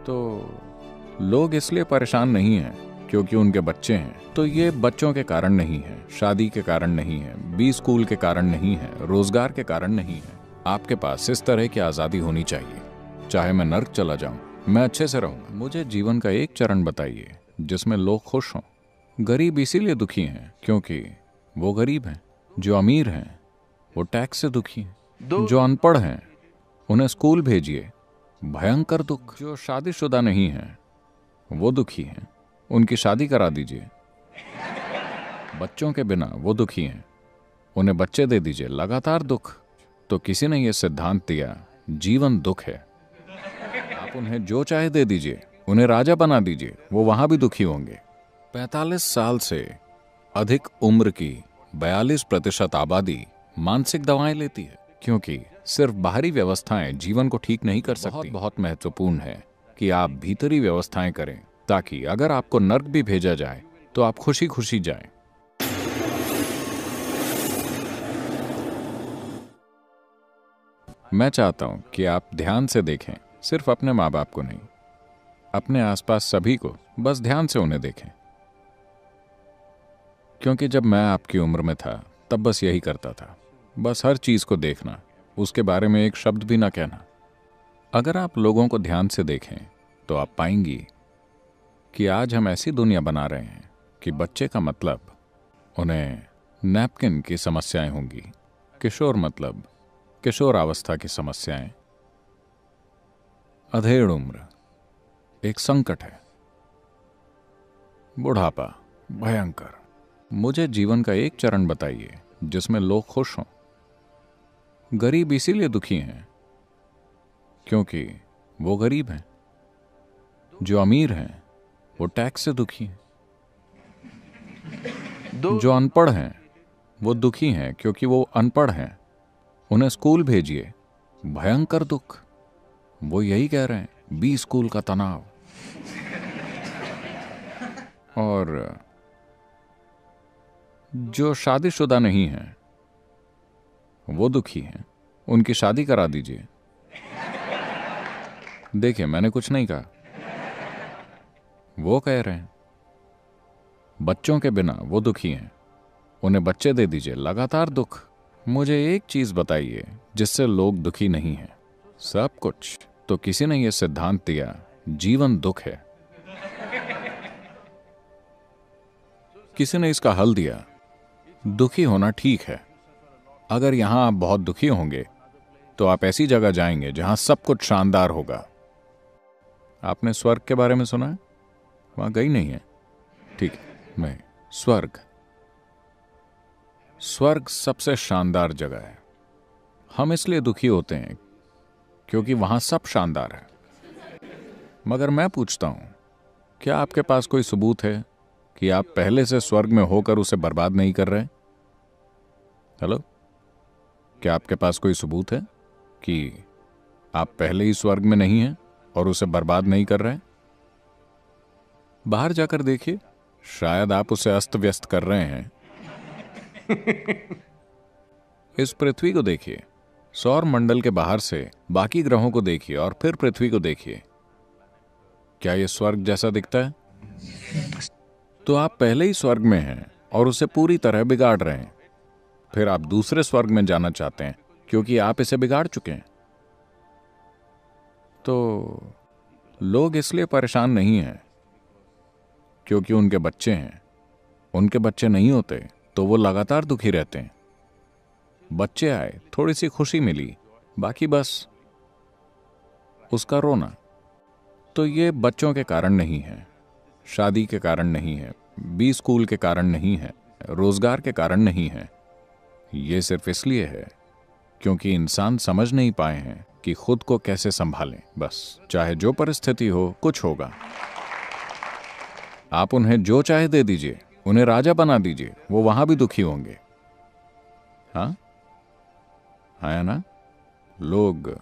तो लोग इसलिए परेशान नहीं हैं क्योंकि उनके बच्चे हैं। तो ये बच्चों के कारण नहीं है, शादी के कारण नहीं है, बी स्कूल के कारण नहीं है, रोजगार के कारण नहीं है। आपके पास इस तरह की आजादी होनी चाहिए। चाहे मैं नर्क चला जाऊं, मैं अच्छे से रहूंगा। मुझे जीवन का एक चरण बताइए जिसमें लोग खुश हों। गरीब इसीलिए दुखी हैं क्योंकि वो गरीब हैं। जो अमीर हैं वो टैक्स से दुखी हैं। जो अनपढ़ हैं उन्हें स्कूल भेजिए, भयंकर दुख। जो शादीशुदा नहीं हैं वो दुखी हैं, उनकी शादी करा दीजिए। बच्चों के बिना वो दुखी हैं, उन्हें बच्चे दे दीजिए, लगातार दुख। तो किसी ने यह सिद्धांत दिया, जीवन दुख है। आप उन्हें जो चाहे दे दीजिए, उन्हें राजा बना दीजिए, वो वहां भी दुखी होंगे। 45 साल से अधिक उम्र की 42% आबादी मानसिक दवाएं लेती है क्योंकि सिर्फ बाहरी व्यवस्थाएं जीवन को ठीक नहीं कर सकती। बहुत महत्वपूर्ण है कि आप भीतरी व्यवस्थाएं करें ताकि अगर आपको नर्क भी भेजा जाए तो आप खुशी खुशी जाएं। मैं चाहता हूं कि आप ध्यान से देखें, सिर्फ अपने माँ बाप को नहीं, अपने आसपास सभी को बस ध्यान से उन्हें देखें। क्योंकि जब मैं आपकी उम्र में था तब बस यही करता था, बस हर चीज को देखना, उसके बारे में एक शब्द भी ना कहना। अगर आप लोगों को ध्यान से देखें तो आप पाएंगी कि आज हम ऐसी दुनिया बना रहे हैं कि बच्चे का मतलब उन्हें नैपकिन की समस्याएं होंगी, किशोर मतलब किशोरावस्था की समस्याएं, अधेड़ उम्र एक संकट है, बुढ़ापा भयंकर। मुझे जीवन का एक चरण बताइए जिसमें लोग खुश हों। गरीब इसीलिए दुखी हैं क्योंकि वो गरीब हैं। जो अमीर हैं वो टैक्स से दुखी हैं। जो अनपढ़ हैं वो दुखी हैं क्योंकि वो अनपढ़ हैं, उन्हें स्कूल भेजिए, भयंकर दुख। वो यही कह रहे हैं, बी स्कूल का तनाव। और जो शादीशुदा नहीं हैं वो दुखी हैं, उनकी शादी करा दीजिए। देखिए, मैंने कुछ नहीं कहा, वो कह रहे हैं। बच्चों के बिना वो दुखी हैं, उन्हें बच्चे दे दीजिए, लगातार दुख। मुझे एक चीज बताइए जिससे लोग दुखी नहीं हैं। सब कुछ। तो किसी ने यह सिद्धांत दिया, जीवन दुख है। किसी ने इसका हल दिया, दुखी होना ठीक है। अगर यहां आप बहुत दुखी होंगे तो आप ऐसी जगह जाएंगे जहां सब कुछ शानदार होगा। आपने स्वर्ग के बारे में सुना है? वहां गई नहीं है? ठीक है, मैं स्वर्ग सबसे शानदार जगह है। हम इसलिए दुखी होते हैं क्योंकि वहां सब शानदार है। मगर मैं पूछता हूं, क्या आपके पास कोई सबूत है कि आप पहले से स्वर्ग में होकर उसे बर्बाद नहीं कर रहे? हेलो, क्या आपके पास कोई सबूत है कि आप पहले ही स्वर्ग में नहीं हैं और उसे बर्बाद नहीं कर रहे? बाहर जाकर देखिए, शायद आप उसे अस्त व्यस्त कर रहे हैं। इस पृथ्वी को देखिए, सौर मंडल के बाहर से बाकी ग्रहों को देखिए और फिर पृथ्वी को देखिए। क्या यह स्वर्ग जैसा दिखता है? तो आप पहले ही स्वर्ग में हैं और उसे पूरी तरह बिगाड़ रहे हैं। फिर आप दूसरे स्वर्ग में जाना चाहते हैं क्योंकि आप इसे बिगाड़ चुके हैं। तो लोग इसलिए परेशान नहीं हैं क्योंकि उनके बच्चे हैं। उनके बच्चे नहीं होते तो वो लगातार दुखी रहते हैं। बच्चे आए, थोड़ी सी खुशी मिली, बाकी बस उसका रोना। तो ये बच्चों के कारण नहीं है, शादी के कारण नहीं है, बी स्कूल के कारण नहीं है, रोजगार के कारण नहीं है। ये सिर्फ इसलिए है क्योंकि इंसान समझ नहीं पाए हैं कि खुद को कैसे संभालें। बस चाहे जो परिस्थिति हो, कुछ होगा। आप उन्हें जो चाहे दे दीजिए, उन्हें राजा बना दीजिए, वो वहां भी दुखी होंगे। हाँ है ना? लोग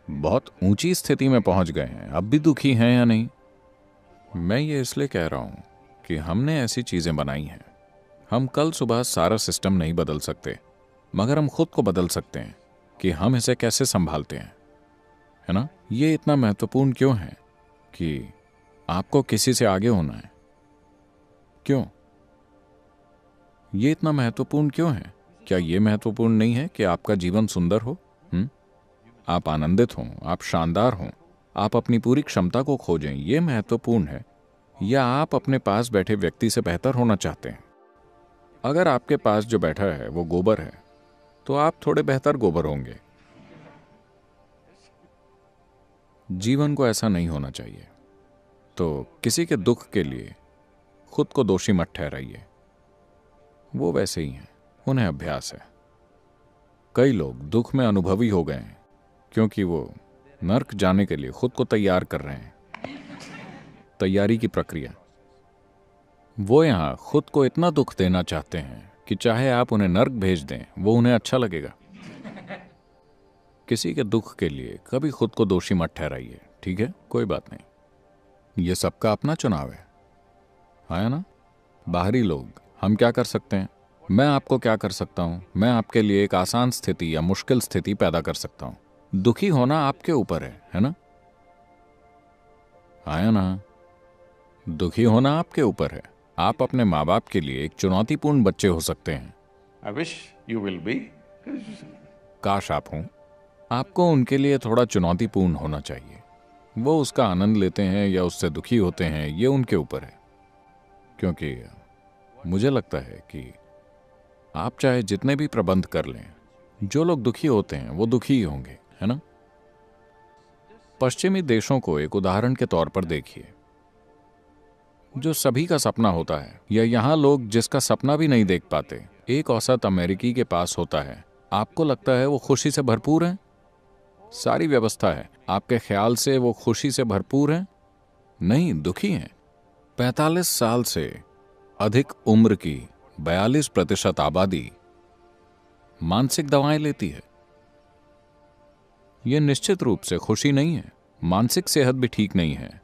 बहुत ऊंची स्थिति में पहुंच गए हैं, अब भी दुखी हैं या नहीं? मैं ये इसलिए कह रहा हूं कि हमने ऐसी चीजें बनाई हैं। हम कल सुबह सारा सिस्टम नहीं बदल सकते, मगर हम खुद को बदल सकते हैं कि हम इसे कैसे संभालते हैं। है ना? ये इतना महत्वपूर्ण क्यों है कि आपको किसी से आगे होना है? क्यों? ये इतना महत्वपूर्ण क्यों है? क्या ये महत्वपूर्ण नहीं है कि आपका जीवन सुंदर हो? आप आनंदित हों, आप शानदार हों, आप अपनी पूरी क्षमता को खोजें, ये महत्वपूर्ण है? या आप अपने पास बैठे व्यक्ति से बेहतर होना चाहते हैं? अगर आपके पास जो बैठा है वो गोबर है, तो आप थोड़े बेहतर गोबर होंगे। जीवन को ऐसा नहीं होना चाहिए। तो किसी के दुख के लिए खुद को दोषी मत ठहराइए। वो वैसे ही हैं, उन्हें अभ्यास है। कई लोग दुख में अनुभवी हो गए हैं क्योंकि वो नर्क जाने के लिए खुद को तैयार कर रहे हैं। तैयारी की प्रक्रिया। वो यहां खुद को इतना दुख देना चाहते हैं कि चाहे आप उन्हें नर्क भेज दें, वो उन्हें अच्छा लगेगा। किसी के दुख के लिए कभी खुद को दोषी मत ठहराइए, ठीक है? कोई बात नहीं, ये सबका अपना चुनाव है ना? बाहरी लोग, हम क्या कर सकते हैं? मैं आपको क्या कर सकता हूं? मैं आपके लिए एक आसान स्थिति या मुश्किल स्थिति पैदा कर सकता हूं। दुखी होना आपके ऊपर है ना? आया ना? दुखी होना आपके ऊपर है। आप अपने माँ बाप के लिए एक चुनौतीपूर्ण बच्चे हो सकते हैं। I wish you will be. काश आप हों। आपको उनके लिए थोड़ा चुनौतीपूर्ण होना चाहिए। वो उसका आनंद लेते हैं या उससे दुखी होते हैं, ये उनके ऊपर है। क्योंकि मुझे लगता है कि आप चाहे जितने भी प्रबंध कर लें, जो लोग दुखी होते हैं वो दुखी ही होंगे, है ना? पश्चिमी देशों को एक उदाहरण के तौर पर देखिए, जो सभी का सपना होता है, या यहां लोग जिसका सपना भी नहीं देख पाते, एक औसत अमेरिकी के पास होता है। आपको लगता है वो खुशी से भरपूर है? सारी व्यवस्था है, आपके ख्याल से वो खुशी से भरपूर है? नहीं, दुखी हैं। 45 साल से अधिक उम्र की 42% आबादी मानसिक दवाएं लेती है। यह निश्चित रूप से खुशी नहीं है, मानसिक सेहत भी ठीक नहीं है,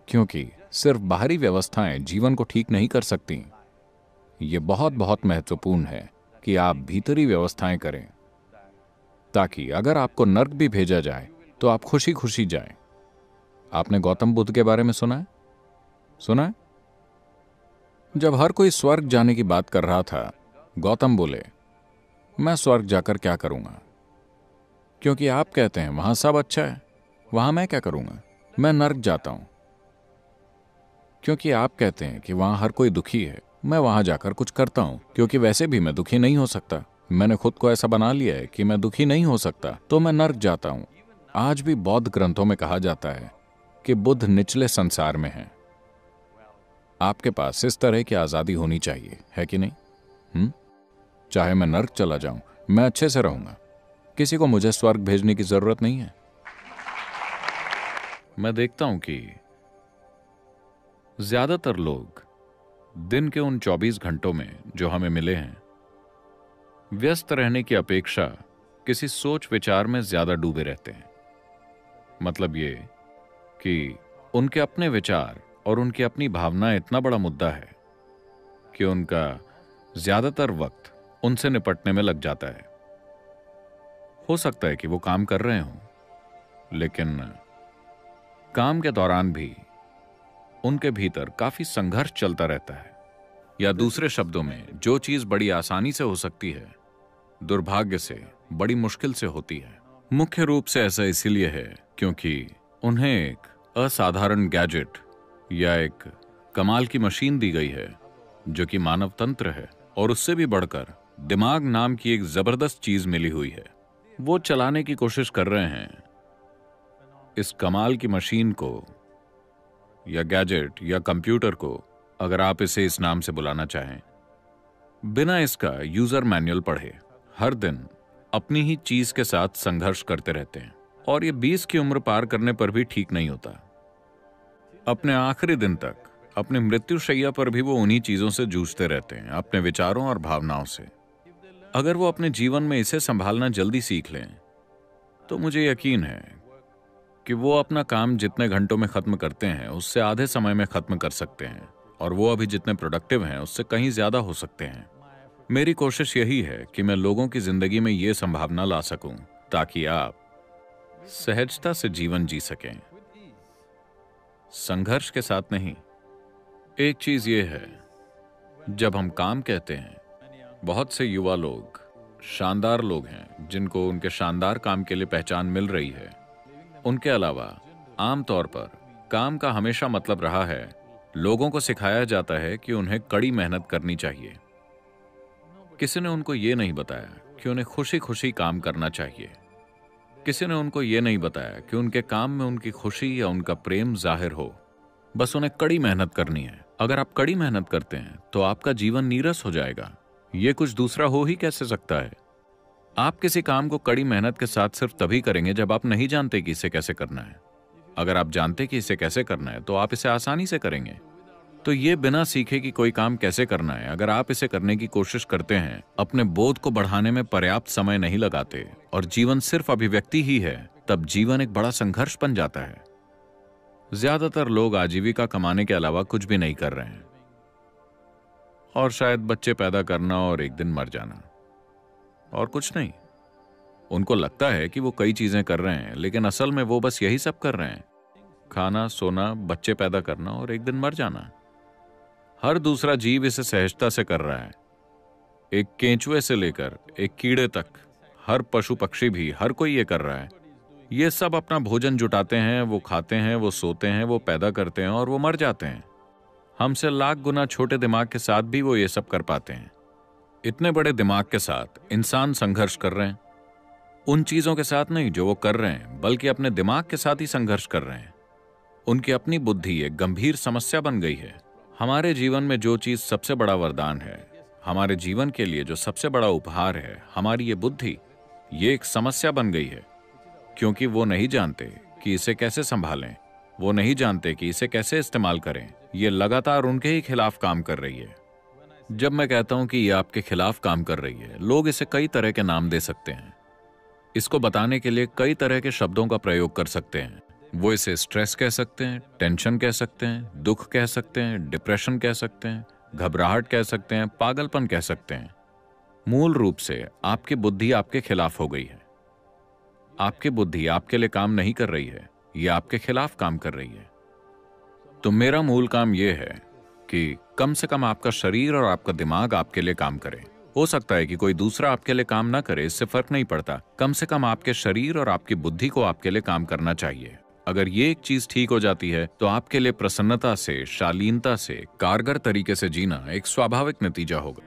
क्योंकि सिर्फ बाहरी व्यवस्थाएं जीवन को ठीक नहीं कर सकती। यह बहुत बहुत महत्वपूर्ण है कि आप भीतरी व्यवस्थाएं करें, ताकि अगर आपको नर्क भी भेजा जाए तो आप खुशी खुशी जाएं। आपने गौतम बुद्ध के बारे में सुना है? सुना है? जब हर कोई स्वर्ग जाने की बात कर रहा था, गौतम बोले, मैं स्वर्ग जाकर क्या करूंगा? क्योंकि आप कहते हैं वहां सब अच्छा है, वहां मैं क्या करूंगा? मैं नर्क जाता हूं। क्योंकि आप कहते हैं कि वहां हर कोई दुखी है, मैं वहां जाकर कुछ करता हूं, क्योंकि वैसे भी मैं दुखी नहीं हो सकता। मैंने खुद को ऐसा बना लिया है कि मैं दुखी नहीं हो सकता, तो मैं नर्क जाता हूं। आज भी बौद्ध ग्रंथों में कहा जाता है कि बुद्ध निचले संसार में है। आपके पास इस तरह की आजादी होनी चाहिए, है कि नहीं? चाहे मैं नर्क चला जाऊं, मैं अच्छे से रहूंगा। किसी को मुझे स्वर्ग भेजने की जरूरत नहीं है। मैं देखता हूं कि ज्यादातर लोग दिन के उन 24 घंटों में जो हमें मिले हैं, व्यस्त रहने की अपेक्षा किसी सोच विचार में ज्यादा डूबे रहते हैं। मतलब ये कि उनके अपने विचार और उनकी अपनी भावनाएं इतना बड़ा मुद्दा है कि उनका ज्यादातर वक्त उनसे निपटने में लग जाता है। हो सकता है कि वो काम कर रहे हों, लेकिन काम के दौरान भी उनके भीतर काफी संघर्ष चलता रहता है। या दूसरे शब्दों में, जो चीज बड़ी आसानी से हो सकती है, दुर्भाग्य से बड़ी मुश्किल से होती है। मुख्य रूप से ऐसा इसीलिए है क्योंकि उन्हें एक असाधारण गैजेट या एक कमाल की मशीन दी गई है जो कि मानव तंत्र है, और उससे भी बढ़कर दिमाग नाम की एक जबरदस्त चीज मिली हुई है। वो चलाने की कोशिश कर रहे हैं इस कमाल की मशीन को, या गैजेट या कंप्यूटर को, अगर आप इसे इस नाम से बुलाना चाहें, बिना इसका यूजर मैनुअल पढ़े हर दिन अपनी ही चीज के साथ संघर्ष करते रहते हैं। और ये 20 की उम्र पार करने पर भी ठीक नहीं होता। अपने आखिरी दिन तक, अपनी मृत्युशैया पर भी वो उन्हीं चीजों से जूझते रहते हैं, अपने विचारों और भावनाओं से। अगर वो अपने जीवन में इसे संभालना जल्दी सीख लें, तो मुझे यकीन है कि वो अपना काम जितने घंटों में खत्म करते हैं उससे आधे समय में खत्म कर सकते हैं, और वो अभी जितने प्रोडक्टिव हैं उससे कहीं ज्यादा हो सकते हैं। मेरी कोशिश यही है कि मैं लोगों की जिंदगी में ये संभावना ला सकूं ताकि आप सहजता से जीवन जी सकें, संघर्ष के साथ नहीं। एक चीज ये है, जब हम काम कहते हैं, बहुत से युवा लोग शानदार लोग हैं जिनको उनके शानदार काम के लिए पहचान मिल रही है। उनके अलावा आमतौर पर काम का हमेशा मतलब रहा है, लोगों को सिखाया जाता है कि उन्हें कड़ी मेहनत करनी चाहिए। किसी ने उनको ये नहीं बताया कि उन्हें खुशी खुशी काम करना चाहिए। किसी ने उनको ये नहीं बताया कि उनके काम में उनकी खुशी या उनका प्रेम जाहिर हो। बस उन्हें कड़ी मेहनत करनी है। अगर आप कड़ी मेहनत करते हैं तो आपका जीवन नीरस हो जाएगा। ये कुछ दूसरा हो ही कैसे सकता है? आप किसी काम को कड़ी मेहनत के साथ सिर्फ तभी करेंगे जब आप नहीं जानते कि इसे कैसे करना है। अगर आप जानते कि इसे कैसे करना है तो आप इसे आसानी से करेंगे। तो ये बिना सीखे कि कोई काम कैसे करना है, अगर आप इसे करने की कोशिश करते हैं, अपने बोध को बढ़ाने में पर्याप्त समय नहीं लगाते और जीवन सिर्फ अभिव्यक्ति ही है, तब जीवन एक बड़ा संघर्ष बन जाता है। ज्यादातर लोग आजीविका कमाने के अलावा कुछ भी नहीं कर रहे हैं, और शायद बच्चे पैदा करना और एक दिन मर जाना, और कुछ नहीं। उनको लगता है कि वो कई चीजें कर रहे हैं, लेकिन असल में वो बस यही सब कर रहे हैं: खाना, सोना, बच्चे पैदा करना और एक दिन मर जाना। हर दूसरा जीव इसे सहजता से कर रहा है। एक केंचुए से लेकर एक कीड़े तक, हर पशु पक्षी भी, हर कोई ये कर रहा है। ये सब अपना भोजन जुटाते हैं, वो खाते हैं, वो सोते हैं, वो पैदा करते हैं और वो मर जाते हैं। हमसे लाख गुना छोटे दिमाग के साथ भी वो ये सब कर पाते हैं। इतने बड़े दिमाग के साथ इंसान संघर्ष कर रहे हैं, उन चीजों के साथ नहीं जो वो कर रहे हैं, बल्कि अपने दिमाग के साथ ही संघर्ष कर रहे हैं। उनकी अपनी बुद्धि एक गंभीर समस्या बन गई है। हमारे जीवन में जो चीज सबसे बड़ा वरदान है, हमारे जीवन के लिए जो सबसे बड़ा उपहार है, हमारी ये बुद्धि, ये एक समस्या बन गई है, क्योंकि वो नहीं जानते कि इसे कैसे संभालें, वो नहीं जानते कि इसे कैसे इस्तेमाल करें। ये लगातार उनके ही खिलाफ काम कर रही है। जब मैं कहता हूं कि ये आपके खिलाफ काम कर रही है, लोग इसे कई तरह के नाम दे सकते हैं। इसको बताने के लिए कई तरह के शब्दों का प्रयोग कर सकते हैं। वो इसे स्ट्रेस कह सकते हैं, टेंशन कह सकते हैं, दुख कह सकते हैं, डिप्रेशन कह सकते हैं, घबराहट कह सकते हैं, पागलपन कह सकते हैं। मूल रूप से आपकी बुद्धि आपके खिलाफ हो गई है। आपकी बुद्धि आपके लिए काम नहीं कर रही है, ये आपके खिलाफ काम कर रही है। तो मेरा मूल काम यह है कि कम से कम आपका शरीर और आपका दिमाग आपके लिए काम करे। हो सकता है कि कोई दूसरा आपके लिए काम ना करे, इससे फर्क नहीं पड़ता। कम से कम आपके शरीर और आपकी बुद्धि को आपके लिए काम करना चाहिए। अगर ये एक चीज ठीक हो जाती है तो आपके लिए प्रसन्नता से, शालीनता से, कारगर तरीके से जीना एक स्वाभाविक नतीजा होगा।